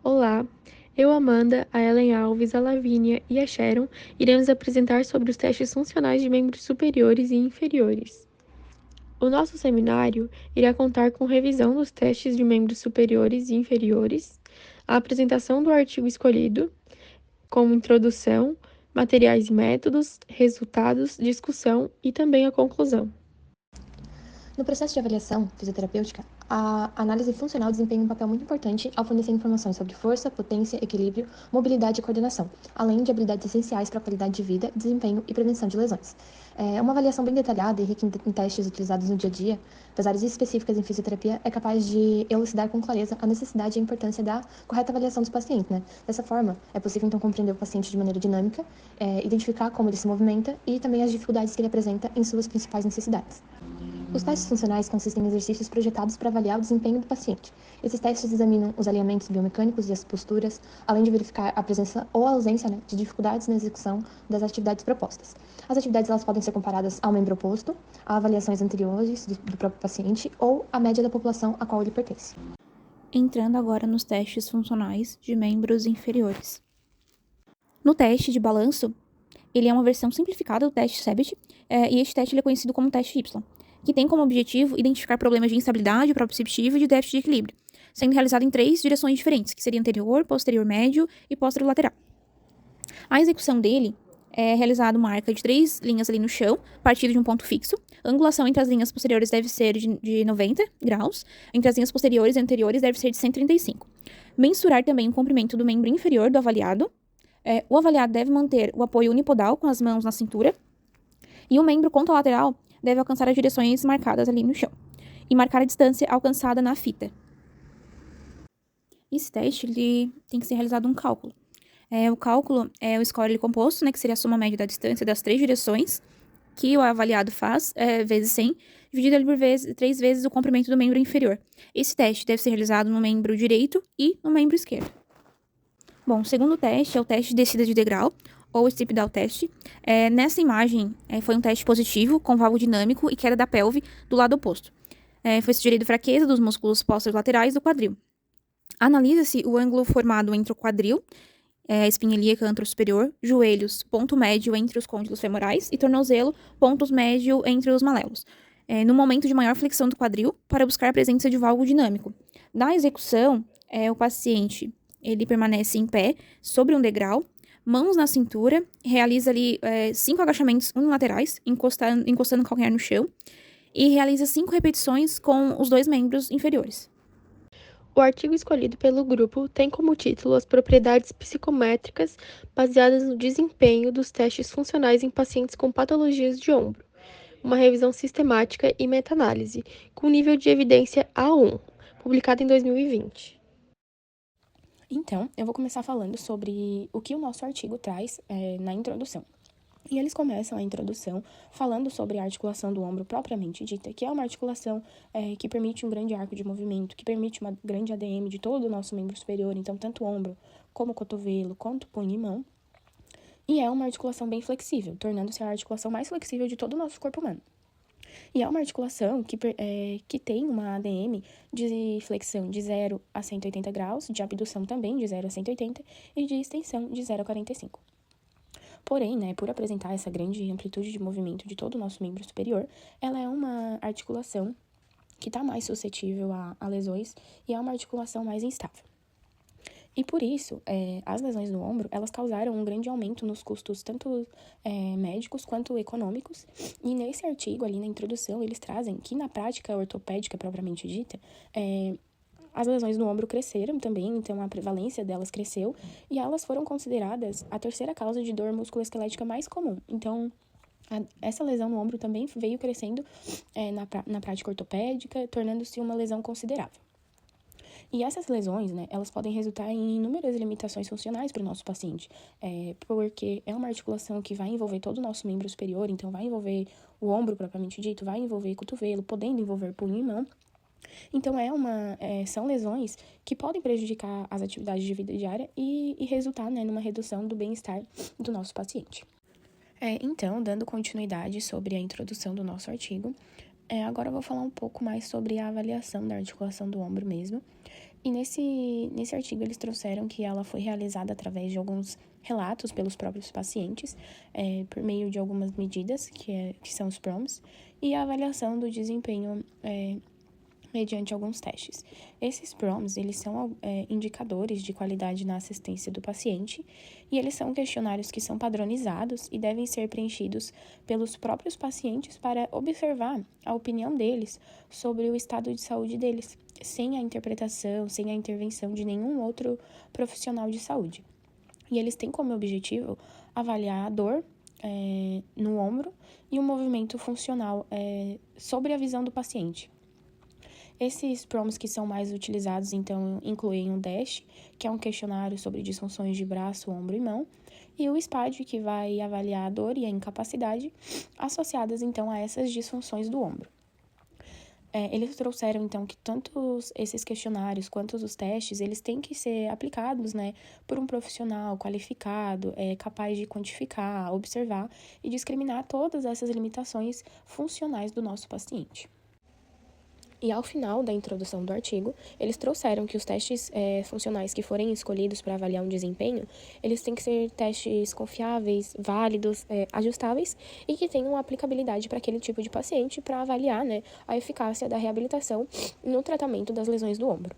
Olá, eu, Amanda, a Ellen Alves, a Lavínia e a Sharon iremos apresentar sobre os testes funcionais de membros superiores e inferiores. O nosso seminário irá contar com revisão dos testes de membros superiores e inferiores, a apresentação do artigo escolhido, como introdução, materiais e métodos, resultados, discussão e também a conclusão. No processo de avaliação fisioterapêutica, a análise funcional desempenha um papel muito importante ao fornecer informações sobre força, potência, equilíbrio, mobilidade e coordenação, além de habilidades essenciais para a qualidade de vida, desempenho e prevenção de lesões. Uma avaliação bem detalhada e rica em testes utilizados no dia a dia, das áreas específicas em fisioterapia, é capaz de elucidar com clareza a necessidade e a importância da correta avaliação dos pacientes, né? Dessa forma, é possível então compreender o paciente de maneira dinâmica, identificar como ele se movimenta e também as dificuldades que ele apresenta em suas principais necessidades. Os testes funcionais consistem em exercícios projetados para avaliar o desempenho do paciente. Esses testes examinam os alinhamentos biomecânicos e as posturas, além de verificar a presença ou a ausência de dificuldades na execução das atividades propostas. As atividades elas podem ser comparadas ao membro oposto, a avaliações anteriores do próprio paciente ou à média da população a qual ele pertence. Entrando agora nos testes funcionais de membros inferiores. No teste de balanço, ele é uma versão simplificada do teste SEBIT, e este teste ele é conhecido como teste Y, que tem como objetivo identificar problemas de instabilidade proprioceptiva e de déficit de equilíbrio, sendo realizado em 3 direções diferentes, que seria anterior, posterior médio e posterior lateral. A execução dele é realizado uma arca de 3 linhas ali no chão, partido de um ponto fixo. A angulação entre as linhas posteriores deve ser de 90 graus, entre as linhas posteriores e anteriores deve ser de 135. Mensurar também o comprimento do membro inferior do avaliado. O avaliado deve manter o apoio unipodal com as mãos na cintura, e o membro contralateral deve alcançar as direções marcadas ali no chão, e marcar a distância alcançada na fita. Esse teste ele tem que ser realizado um cálculo. O cálculo é o score composto, né, que seria a soma média da distância das 3 direções que o avaliado faz, vezes 100, dividido ali por 3 vezes o comprimento do membro inferior. Esse teste deve ser realizado no membro direito e no membro esquerdo. Bom, o segundo teste é o teste de descida de degrau, ou steep down test. Nessa imagem, foi um teste positivo, com valgo dinâmico e queda da pelve do lado oposto. Foi sugerido fraqueza dos músculos laterais do quadril. Analisa-se o ângulo formado entre o quadril, a espinha ilíaca anterosuperior, joelhos, ponto médio entre os côndilos femorais e tornozelo, pontos médio entre os malelos. No momento de maior flexão do quadril, para buscar a presença de valgo dinâmico. Na execução, o paciente ele permanece em pé, sobre um degrau, mãos na cintura, realiza ali 5 agachamentos unilaterais, encostando o calcanhar no chão, e realiza 5 repetições com os 2 membros inferiores. O artigo escolhido pelo grupo tem como título as propriedades psicométricas baseadas no desempenho dos testes funcionais em pacientes com patologias de ombro, uma revisão sistemática e meta-análise, com nível de evidência A1, publicado em 2020. Então, eu vou começar falando sobre o que o nosso artigo traz na introdução. E eles começam a introdução falando sobre a articulação do ombro propriamente dita, que é uma articulação que permite um grande arco de movimento, que permite uma grande ADM de todo o nosso membro superior, então tanto o ombro, como o cotovelo, quanto punho e mão. E é uma articulação bem flexível, tornando-se a articulação mais flexível de todo o nosso corpo humano. E é uma articulação que tem uma ADM de flexão de 0 a 180 graus, de abdução também de 0 a 180 e de extensão de 0 a 45. Porém, por apresentar essa grande amplitude de movimento de todo o nosso membro superior, ela é uma articulação que está mais suscetível a lesões e é uma articulação mais instável. E por isso, as lesões no ombro, elas causaram um grande aumento nos custos tanto médicos quanto econômicos. E nesse artigo, ali na introdução, eles trazem que na prática ortopédica propriamente dita, as lesões no ombro cresceram também, então a prevalência delas cresceu, e elas foram consideradas a terceira causa de dor musculoesquelética mais comum. Então, essa lesão no ombro também veio crescendo na prática ortopédica, tornando-se uma lesão considerável. E essas lesões, elas podem resultar em inúmeras limitações funcionais para o nosso paciente, porque é uma articulação que vai envolver todo o nosso membro superior, então vai envolver o ombro propriamente dito, vai envolver cotovelo, podendo envolver punho e mão. Então, são lesões que podem prejudicar as atividades de vida diária e resultar numa redução do bem-estar do nosso paciente. Então, dando continuidade sobre a introdução do nosso artigo, agora eu vou falar um pouco mais sobre a avaliação da articulação do ombro mesmo. E nesse artigo eles trouxeram que ela foi realizada através de alguns relatos pelos próprios pacientes, por meio de algumas medidas, que são os PROMs, e a avaliação do desempenho mediante alguns testes. Esses PROMs, eles são indicadores de qualidade na assistência do paciente e eles são questionários que são padronizados e devem ser preenchidos pelos próprios pacientes para observar a opinião deles sobre o estado de saúde deles, sem a interpretação, sem a intervenção de nenhum outro profissional de saúde. E eles têm como objetivo avaliar a dor no ombro e o movimento funcional sobre a visão do paciente. Esses PROMs que são mais utilizados, então, incluem o DASH, que é um questionário sobre disfunções de braço, ombro e mão, e o SPAD, que vai avaliar a dor e a incapacidade associadas, então, a essas disfunções do ombro. Eles trouxeram, então, que tanto esses questionários quanto os testes, eles têm que ser aplicados, por um profissional qualificado, capaz de quantificar, observar e discriminar todas essas limitações funcionais do nosso paciente. E ao final da introdução do artigo, eles trouxeram que os testes funcionais que forem escolhidos para avaliar um desempenho, eles têm que ser testes confiáveis, válidos, ajustáveis e que tenham aplicabilidade para aquele tipo de paciente para avaliar, a eficácia da reabilitação no tratamento das lesões do ombro.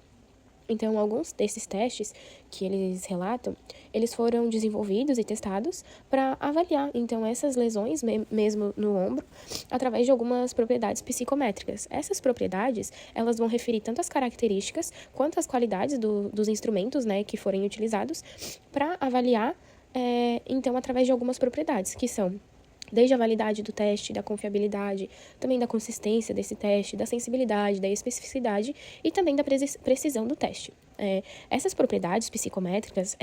Então, alguns desses testes que eles relatam, eles foram desenvolvidos e testados para avaliar, então, essas lesões, mesmo no ombro, através de algumas propriedades psicométricas. Essas propriedades, elas vão referir tanto as características quanto as qualidades dos instrumentos, que forem utilizados para avaliar, então, através de algumas propriedades, que são desde a validade do teste, da confiabilidade, também da consistência desse teste, da sensibilidade, da especificidade e também da precisão do teste. Essas propriedades psicométricas,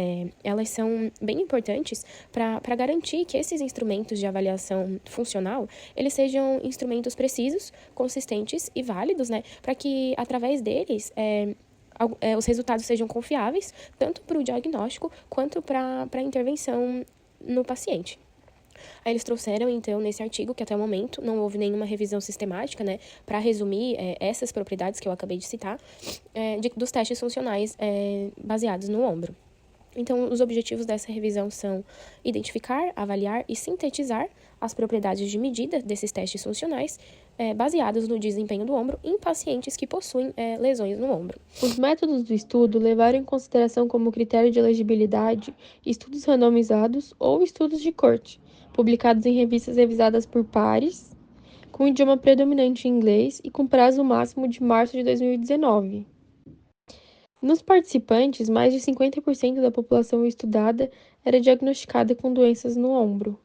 elas são bem importantes para garantir que esses instrumentos de avaliação funcional, eles sejam instrumentos precisos, consistentes e válidos, para que, através deles, os resultados sejam confiáveis, tanto para o diagnóstico quanto para a intervenção no paciente. Aí eles trouxeram, então, nesse artigo, que até o momento não houve nenhuma revisão sistemática, para resumir essas propriedades que eu acabei de citar, dos testes funcionais baseados no ombro. Então, os objetivos dessa revisão são identificar, avaliar e sintetizar as propriedades de medida desses testes funcionais baseados no desempenho do ombro em pacientes que possuem lesões no ombro. Os métodos do estudo levaram em consideração como critério de elegibilidade estudos randomizados ou estudos de corte, publicados em revistas revisadas por pares, com idioma predominante em inglês e com prazo máximo de março de 2019. Nos participantes, mais de 50% da população estudada era diagnosticada com doenças no ombro.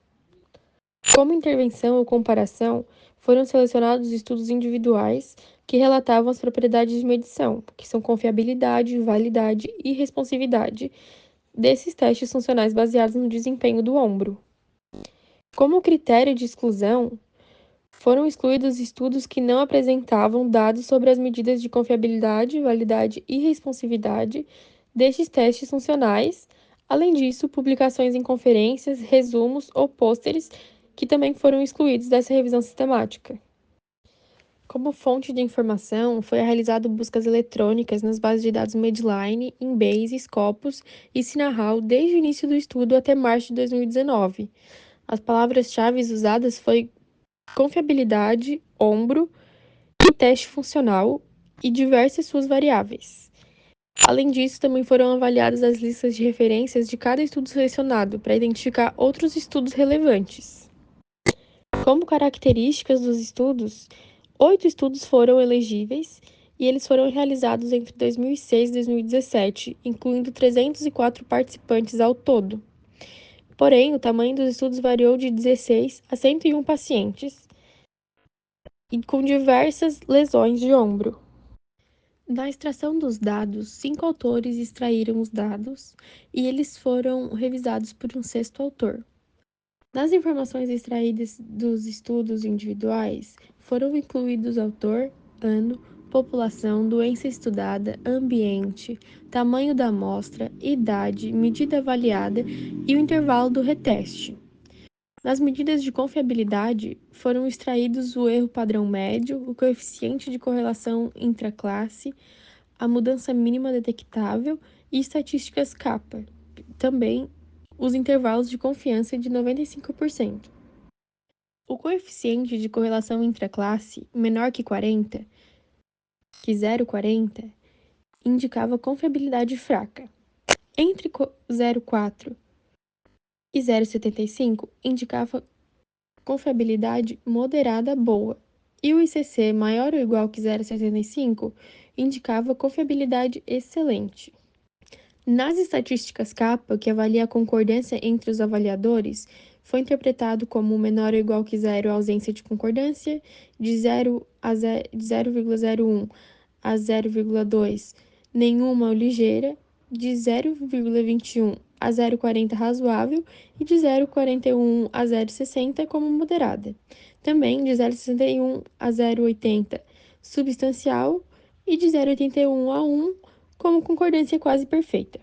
Como intervenção ou comparação, foram selecionados estudos individuais que relatavam as propriedades de medição, que são confiabilidade, validade e responsividade desses testes funcionais baseados no desempenho do ombro. Como critério de exclusão, foram excluídos estudos que não apresentavam dados sobre as medidas de confiabilidade, validade e responsividade destes testes funcionais. Além disso, publicações em conferências, resumos ou pôsteres que também foram excluídos dessa revisão sistemática. Como fonte de informação, foi realizado buscas eletrônicas nas bases de dados Medline, Embase, Scopus e Sinahal desde o início do estudo até março de 2019. As palavras-chave usadas foi confiabilidade, ombro e teste funcional e diversas suas variáveis. Além disso, também foram avaliadas as listas de referências de cada estudo selecionado para identificar outros estudos relevantes. Como características dos estudos, 8 estudos foram elegíveis e eles foram realizados entre 2006 e 2017, incluindo 304 participantes ao todo. Porém, o tamanho dos estudos variou de 16 a 101 pacientes, e com diversas lesões de ombro. Na extração dos dados, 5 autores extraíram os dados e eles foram revisados por um sexto autor. Nas informações extraídas dos estudos individuais, foram incluídos autor, ano, população, doença estudada, ambiente, tamanho da amostra, idade, medida avaliada e o intervalo do reteste. Nas medidas de confiabilidade, foram extraídos o erro padrão médio, o coeficiente de correlação intraclasse, a mudança mínima detectável e estatísticas capa. Também os intervalos de confiança de 95%. O coeficiente de correlação intraclasse menor que 40, que 0,40, indicava confiabilidade fraca. Entre 0,4 e 0,75 indicava confiabilidade moderada boa. E o ICC maior ou igual que 0,75 indicava confiabilidade excelente. Nas estatísticas capa, que avalia a concordância entre os avaliadores, foi interpretado como menor ou igual que zero a ausência de concordância, de 0,01 a 0,2 nenhuma ou ligeira, de 0,21 a 0,40 razoável e de 0,41 a 0,60 como moderada. Também de 0,61 a 0,80 substancial e de 0,81 a 1 como concordância quase perfeita.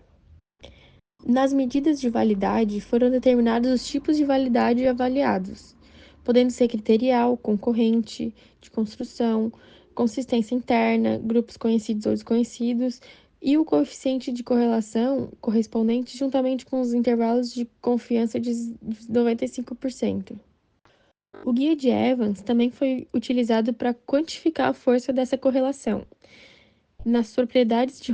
Nas medidas de validade foram determinados os tipos de validade avaliados, podendo ser criterial, concorrente, de construção, consistência interna, grupos conhecidos ou desconhecidos, e o coeficiente de correlação correspondente juntamente com os intervalos de confiança de 95%. O guia de Evans também foi utilizado para quantificar a força dessa correlação. Nas propriedades de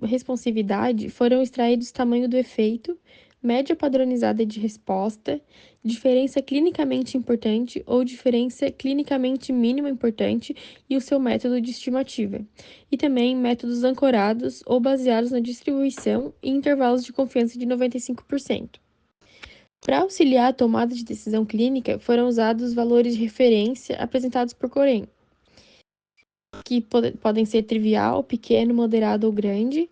responsividade foram extraídos tamanho do efeito, média padronizada de resposta, diferença clinicamente importante ou diferença clinicamente mínima importante e o seu método de estimativa, e também métodos ancorados ou baseados na distribuição e intervalos de confiança de 95%. Para auxiliar a tomada de decisão clínica, foram usados valores de referência apresentados por Coren, que podem ser trivial, pequeno, moderado ou grande.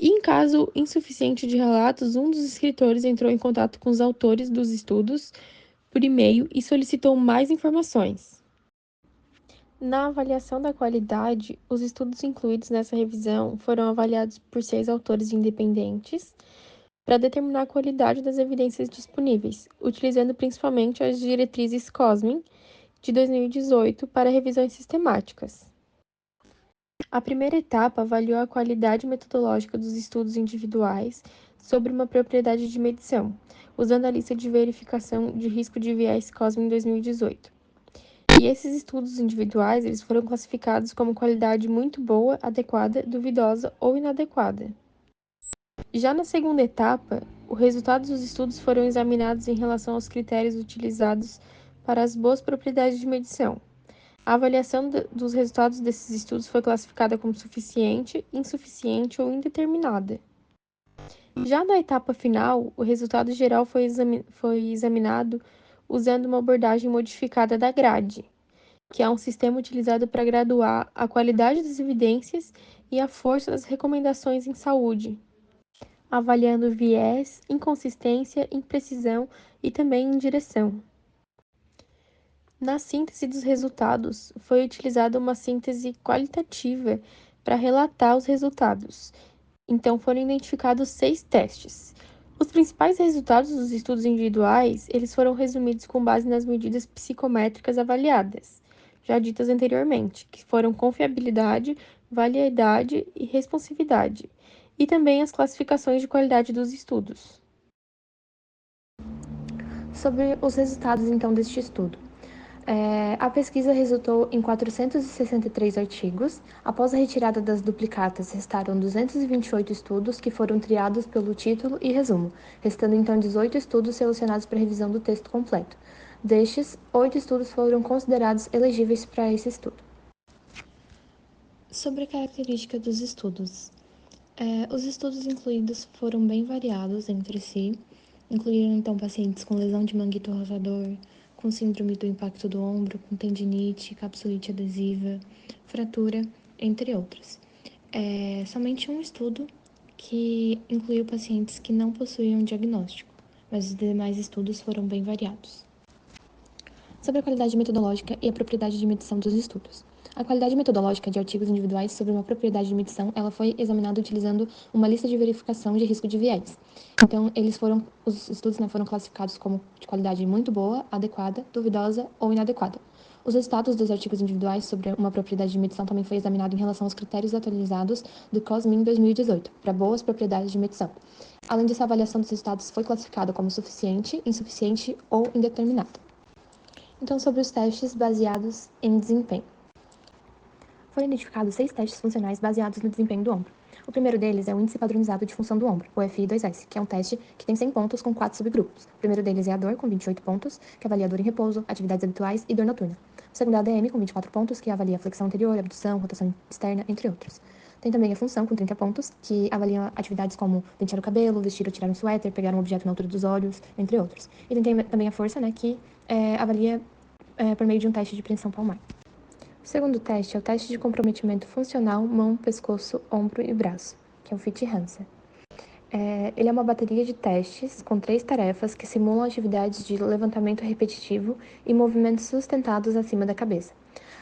E em caso insuficiente de relatos, um dos escritores entrou em contato com os autores dos estudos por e-mail e solicitou mais informações. Na avaliação da qualidade, os estudos incluídos nessa revisão foram avaliados por 6 autores independentes para determinar a qualidade das evidências disponíveis, utilizando principalmente as diretrizes COSMIN de 2018 para revisões sistemáticas. A primeira etapa avaliou a qualidade metodológica dos estudos individuais sobre uma propriedade de medição, usando a lista de verificação de risco de viés COSMIN 2018. E esses estudos individuais eles foram classificados como qualidade muito boa, adequada, duvidosa ou inadequada. Já na segunda etapa, os resultados dos estudos foram examinados em relação aos critérios utilizados para as boas propriedades de medição. A avaliação dos resultados desses estudos foi classificada como suficiente, insuficiente ou indeterminada. Já na etapa final, o resultado geral foi examinado usando uma abordagem modificada da GRADE, que é um sistema utilizado para graduar a qualidade das evidências e a força das recomendações em saúde, avaliando viés, inconsistência, imprecisão e também indireção. Na síntese dos resultados, foi utilizada uma síntese qualitativa para relatar os resultados. Então, foram identificados 6 testes. Os principais resultados dos estudos individuais, eles foram resumidos com base nas medidas psicométricas avaliadas, já ditas anteriormente, que foram confiabilidade, validade e responsividade, e também as classificações de qualidade dos estudos. Sobre os resultados, então, deste estudo. A pesquisa resultou em 463 artigos. Após a retirada das duplicatas, restaram 228 estudos que foram triados pelo título e resumo, restando então 18 estudos selecionados para revisão do texto completo. Destes, 8 estudos foram considerados elegíveis para esse estudo. Sobre a característica dos estudos. Os estudos incluídos foram bem variados entre si, incluíram então pacientes com lesão de manguito rotador, com síndrome do impacto do ombro, com tendinite, capsulite adesiva, fratura, entre outros. Somente um estudo que incluiu pacientes que não possuíam diagnóstico, mas os demais estudos foram bem variados. Sobre a qualidade metodológica e a propriedade de medição dos estudos. A qualidade metodológica de artigos individuais sobre uma propriedade de medição, ela foi examinada utilizando uma lista de verificação de risco de viés. Então, os estudos foram classificados como de qualidade muito boa, adequada, duvidosa ou inadequada. Os resultados dos artigos individuais sobre uma propriedade de medição também foi examinado em relação aos critérios atualizados do COSMIN 2018 para boas propriedades de medição. Além disso, a avaliação dos resultados foi classificada como suficiente, insuficiente ou indeterminada. Então, sobre os testes baseados em desempenho. Foram identificados 6 testes funcionais baseados no desempenho do ombro. O primeiro deles é o Índice Padronizado de Função do Ombro, o FI2S, que é um teste que tem 100 pontos com 4 subgrupos. O primeiro deles é a dor, com 28 pontos, que avalia dor em repouso, atividades habituais e dor noturna. O segundo é a ADM, com 24 pontos, que avalia flexão anterior, abdução, rotação externa, entre outros. Tem também a função, com 30 pontos, que avalia atividades como pentear o cabelo, vestir ou tirar um suéter, pegar um objeto na altura dos olhos, entre outros. E tem também a força, que avalia por meio de um teste de pressão palmar. O segundo teste é o teste de comprometimento funcional mão, pescoço, ombro e braço, que é o Fit Hansen. Ele é uma bateria de testes com 3 tarefas que simulam atividades de levantamento repetitivo e movimentos sustentados acima da cabeça.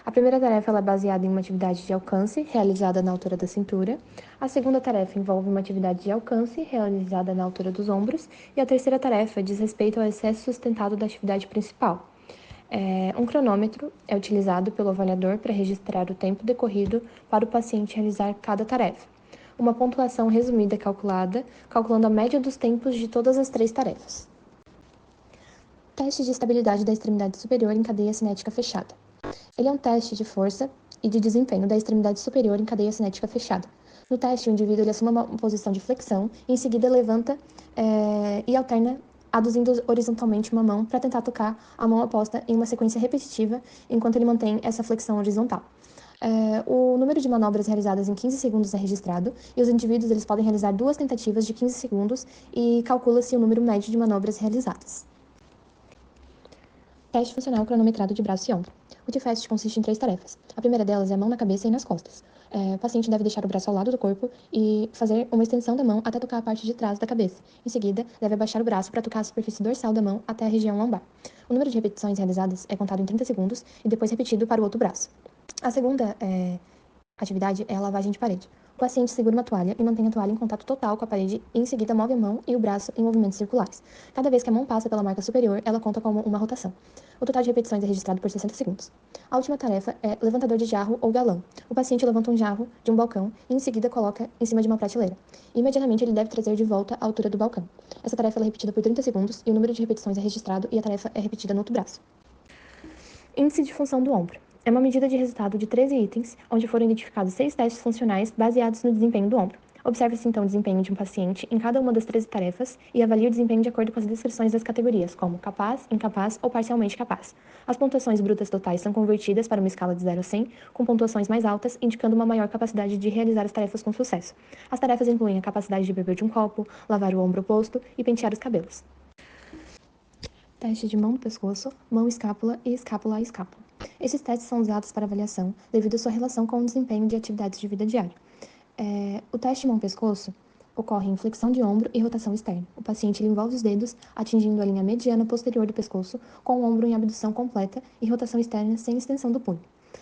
A primeira tarefa é baseada em uma atividade de alcance, realizada na altura da cintura. A segunda tarefa envolve uma atividade de alcance, realizada na altura dos ombros. E a terceira tarefa diz respeito ao excesso sustentado da atividade principal. Um cronômetro é utilizado pelo avaliador para registrar o tempo decorrido para o paciente realizar cada tarefa. Uma pontuação resumida é calculada, calculando a média dos tempos de todas as 3 tarefas. Teste de estabilidade da extremidade superior em cadeia cinética fechada. Ele é um teste de força e de desempenho da extremidade superior em cadeia cinética fechada. No teste, o indivíduo assume uma posição de flexão e em seguida levanta e alterna aduzindo horizontalmente uma mão para tentar tocar a mão oposta em uma sequência repetitiva enquanto ele mantém essa flexão horizontal. O número de manobras realizadas em 15 segundos é registrado e os indivíduos eles podem realizar 2 tentativas de 15 segundos e calcula-se o número médio de manobras realizadas. Teste funcional cronometrado de braço e ombro. O TFAST consiste em 3 tarefas. A primeira delas é a mão na cabeça e nas costas. O paciente deve deixar o braço ao lado do corpo e fazer uma extensão da mão até tocar a parte de trás da cabeça. Em seguida, deve abaixar o braço para tocar a superfície dorsal da mão até a região lombar. O número de repetições realizadas é contado em 30 segundos e depois repetido para o outro braço. A segunda atividade é a lavagem de parede. O paciente segura uma toalha e mantém a toalha em contato total com a parede e em seguida move a mão e o braço em movimentos circulares. Cada vez que a mão passa pela marca superior, ela conta como uma rotação. O total de repetições é registrado por 60 segundos. A última tarefa é levantador de jarro ou galão. O paciente levanta um jarro de um balcão e em seguida coloca em cima de uma prateleira. Imediatamente ele deve trazer de volta à altura do balcão. Essa tarefa é repetida por 30 segundos e o número de repetições é registrado e a tarefa é repetida no outro braço. Índice de função do ombro. É uma medida de resultado de 13 itens, onde foram identificados 6 testes funcionais baseados no desempenho do ombro. Observa-se então o desempenho de um paciente em cada uma das 13 tarefas e avalia o desempenho de acordo com as descrições das categorias, como capaz, incapaz ou parcialmente capaz. As pontuações brutas totais são convertidas para uma escala de 0 a 100, com pontuações mais altas, indicando uma maior capacidade de realizar as tarefas com sucesso. As tarefas incluem a capacidade de beber de um copo, lavar o ombro oposto e pentear os cabelos. Teste de mão no pescoço, mão escápula e escápula a escápula. Esses testes são usados para avaliação devido à sua relação com o desempenho de atividades de vida diária. O teste mão-pescoço ocorre em flexão de ombro e rotação externa. O paciente envolve os dedos, atingindo a linha mediana posterior do pescoço, com o ombro em abdução completa e rotação externa sem extensão do punho.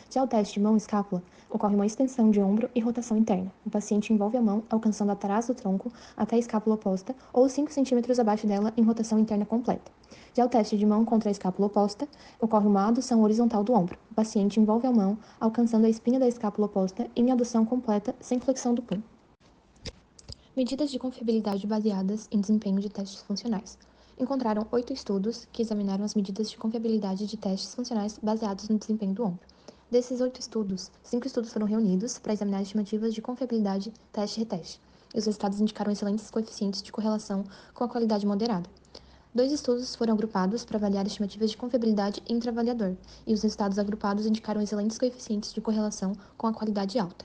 Já o teste de mão-escápula ocorre uma extensão de ombro e rotação interna. O paciente envolve a mão, alcançando atrás do tronco até a escápula oposta ou 5 centímetros abaixo dela em rotação interna completa. Já o teste de mão contra a escápula oposta ocorre uma adução horizontal do ombro. O paciente envolve a mão, alcançando a espinha da escápula oposta em adução completa sem flexão do punho. Medidas de confiabilidade baseadas em desempenho de testes funcionais. Encontraram 8 estudos que examinaram as medidas de confiabilidade de testes funcionais baseados no desempenho do ombro. Desses 8 estudos, 5 estudos foram reunidos para examinar estimativas de confiabilidade teste-reteste, e os resultados indicaram excelentes coeficientes de correlação com a qualidade moderada. 2 estudos foram agrupados para avaliar estimativas de confiabilidade intra-avaliador, e os resultados agrupados indicaram excelentes coeficientes de correlação com a qualidade alta.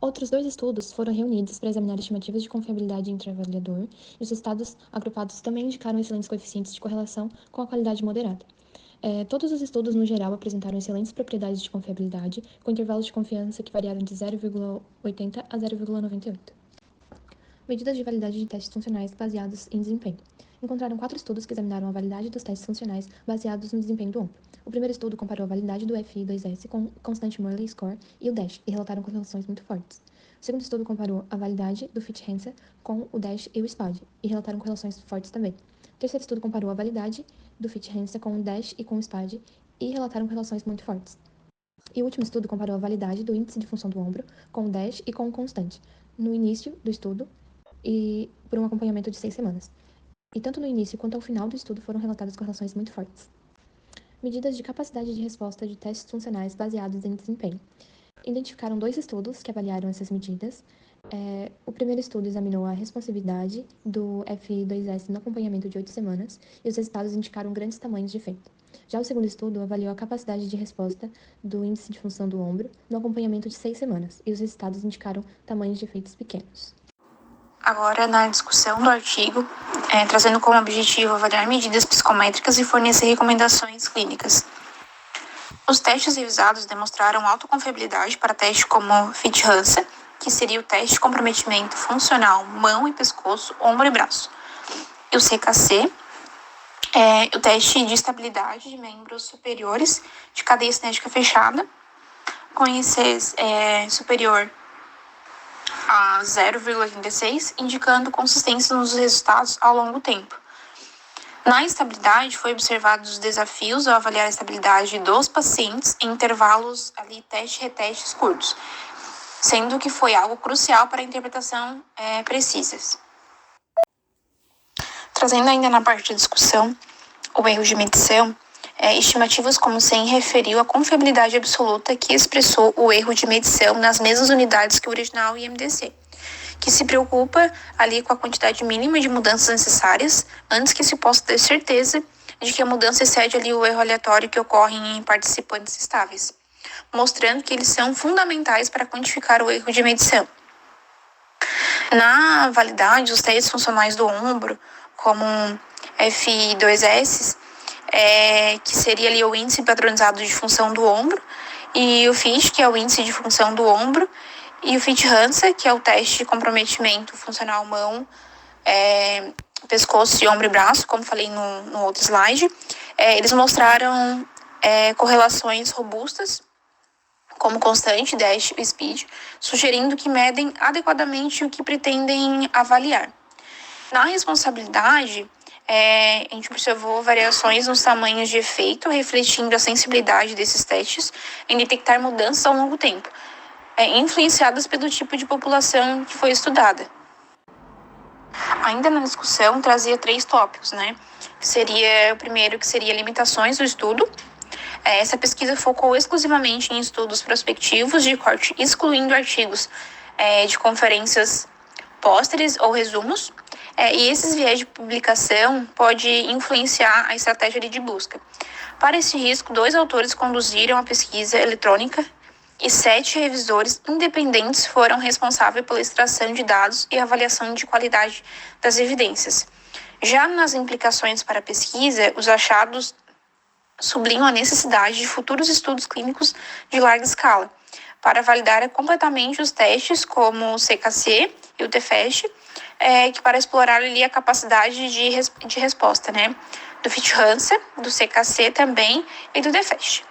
Outros 2 estudos foram reunidos para examinar estimativas de confiabilidade intra-avaliador, e os resultados agrupados também indicaram excelentes coeficientes de correlação com a qualidade moderada. Todos os estudos, no geral, apresentaram excelentes propriedades de confiabilidade, com intervalos de confiança que variaram de 0,80 a 0,98. Medidas de validade de testes funcionais baseados em desempenho. Encontraram 4 estudos que examinaram a validade dos testes funcionais baseados no desempenho do ombro. O primeiro estudo comparou a validade do FI2S com o constante Morley Score e o DASH, e relataram correlações muito fortes. O segundo estudo comparou a validade do Fit Hansen com o DASH e o SPAD, e relataram correlações fortes também. O terceiro estudo comparou a validade do Fit Hansen com o DASH e com o SPAD, e relataram relações muito fortes. E o último estudo comparou a validade do índice de função do ombro com o DASH e com o constante, no início do estudo e por um acompanhamento de 6 semanas. E tanto no início quanto ao final do estudo foram relatadas correlações muito fortes. Medidas de capacidade de resposta de testes funcionais baseados em desempenho. Identificaram 2 estudos que avaliaram essas medidas. O primeiro estudo examinou a responsividade do F2S no acompanhamento de 8 semanas e os resultados indicaram grandes tamanhos de efeito. Já o segundo estudo avaliou a capacidade de resposta do índice de função do ombro no acompanhamento de 6 semanas e os resultados indicaram tamanhos de efeitos pequenos. Agora, na discussão do artigo, trazendo como objetivo avaliar medidas psicométricas e fornecer recomendações clínicas. Os testes revisados demonstraram autoconfiabilidade para testes como FIT-HANSA, que seria o teste de comprometimento funcional mão e pescoço, ombro e braço. E o CKC, o teste de estabilidade de membros superiores de cadeia cinética fechada, com IC superior a 0,36, indicando consistência nos resultados ao longo do tempo. Na estabilidade, foi observados os desafios ao avaliar a estabilidade dos pacientes em intervalos teste-retestes curtos, sendo que foi algo crucial para a interpretação precisas. Trazendo ainda na parte da discussão o erro de medição, estimativas como 100 referiu a confiabilidade absoluta que expressou o erro de medição nas mesmas unidades que o original IMDC, que se preocupa ali com a quantidade mínima de mudanças necessárias antes que se possa ter certeza de que a mudança excede ali o erro aleatório que ocorre em participantes estáveis, mostrando que eles são fundamentais para quantificar o erro de medição. Na validade, os testes funcionais do ombro, como F2S, que seria ali o índice padronizado de função do ombro, e o FIT, que é o índice de função do ombro, e o FIT-HANSA, que é o teste de comprometimento funcional mão, pescoço e ombro e braço, como falei no outro slide. Eles mostraram correlações robustas, como constante, DASH e SPEED, sugerindo que medem adequadamente o que pretendem avaliar. Na responsabilidade, a gente observou variações nos tamanhos de efeito, refletindo a sensibilidade desses testes em detectar mudanças ao longo do tempo, influenciadas pelo tipo de população que foi estudada. Ainda na discussão, trazia 3 tópicos, Que seria o primeiro, que seria limitações do estudo. Essa pesquisa focou exclusivamente em estudos prospectivos de corte, excluindo artigos de conferências, pósteres ou resumos. E esses viés de publicação pode influenciar a estratégia de busca. Para esse risco, 2 autores conduziram a pesquisa eletrônica e 7 revisores independentes foram responsáveis pela extração de dados e avaliação de qualidade das evidências. Já nas implicações para a pesquisa, os achados sublinham a necessidade de futuros estudos clínicos de larga escala para validar completamente os testes como o CKC e o TFEST, que para explorar ali a capacidade de resposta, do FIT-HANSA, do CKC também e do TFEST.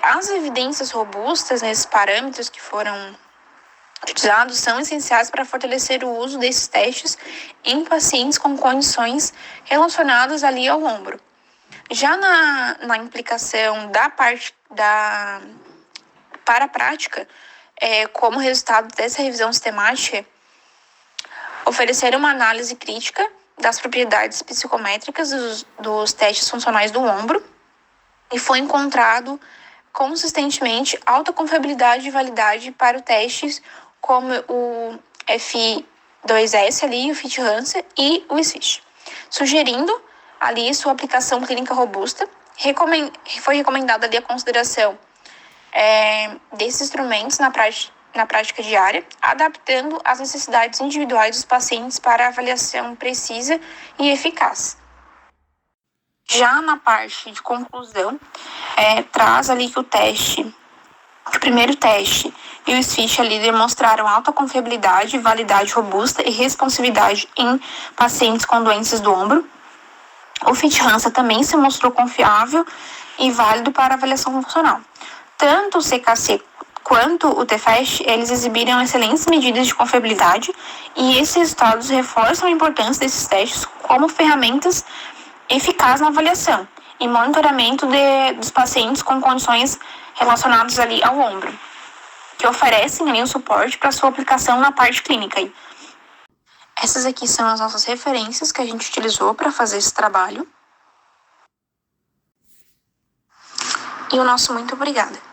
As evidências robustas nesses parâmetros que foram utilizados são essenciais para fortalecer o uso desses testes em pacientes com condições relacionadas ali ao ombro. Já na implicação da parte para a prática, como resultado dessa revisão sistemática, oferecer uma análise crítica das propriedades psicométricas dos testes funcionais do ombro e foi encontrado consistentemente alta confiabilidade e validade para os testes como o F2S ali, o FIT-HANSA e o SFIT, sugerindo ali sua aplicação clínica robusta. Foi recomendada ali a consideração desses instrumentos na prática diária, adaptando as necessidades individuais dos pacientes para avaliação precisa e eficaz. Já na parte de conclusão, traz ali que o primeiro teste e o SFIT ali demonstraram alta confiabilidade, validade robusta e responsividade em pacientes com doenças do ombro. O FIT-HANSA também se mostrou confiável e válido para avaliação funcional. Tanto o CKC quanto o TFEST, eles exibiram excelentes medidas de confiabilidade e esses resultados reforçam a importância desses testes como ferramentas eficazes na avaliação e monitoramento dos pacientes com condições relacionadas ali ao ombro, que oferecem ali o suporte para sua aplicação na parte clínica. Essas aqui são as nossas referências que a gente utilizou para fazer esse trabalho. E o nosso muito obrigada.